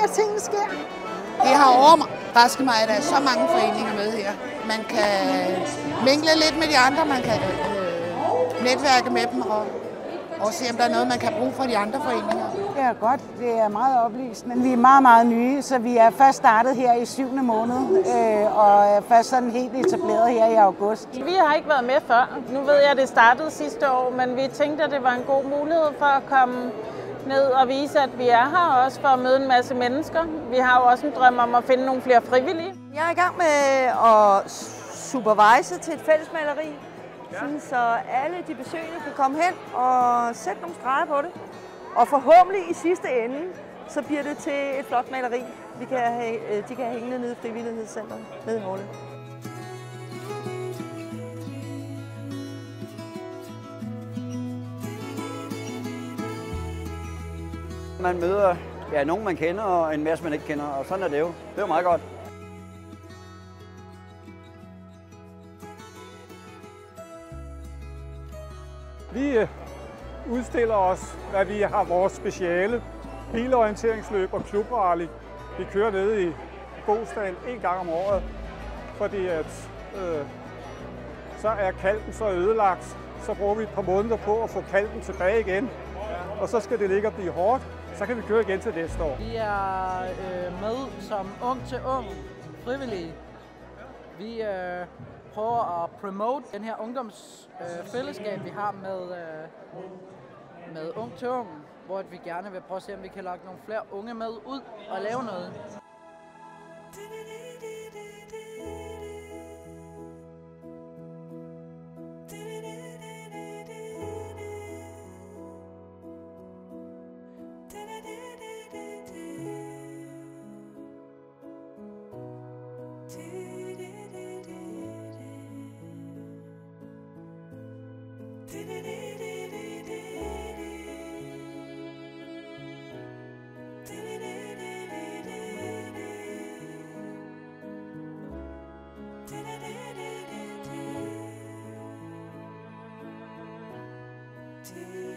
her tingene sker. Det har overrasket mig, at der er så mange foreninger med her. Man kan mingle lidt med de andre, man kan netværke med dem og se, om der er noget, man kan bruge fra de andre foreninger. Det er godt. Det er meget oplysende. Vi er meget, meget nye, så vi er først startet her i 7. måned, og er først sådan helt etableret her i august. Vi har ikke været med før. Nu ved jeg, at det startede sidste år, men vi tænkte, at det var en god mulighed for at komme ned og vise, at vi er her, og også for at møde en masse mennesker. Vi har jo også en drøm om at finde nogle flere frivillige. Jeg er i gang med at supervise til et fællesmaleri, sådan så alle de besøgende kan komme hen og sætte nogle streger på det. Og forhåbentlig i sidste ende, så bliver det til et flot maleri, de kan have hængende nede i Frivillighedscenteret nede i Hårlev. Man møder nogen, man kender, og en masse, man ikke kender, og sådan er det jo. Det er jo meget godt. Vi udstiller os, hvad vi har vores speciale. Bilorienteringsløb og klubrally. Vi kører nede i Boesdal en gang om året, fordi at, så er kalken så ødelagt. Så bruger vi et par måneder på at få kalken tilbage igen, og så skal det ligge og blive hårdt. Så kan vi køre igen til næste år. Vi er med som ung til ung frivillige. Vi prøver at promote den her ungdomsfællesskab, vi har med ung til ung, hvor vi gerne vil prøve at se, om vi kan lokke nogle flere unge med ud og lave noget. To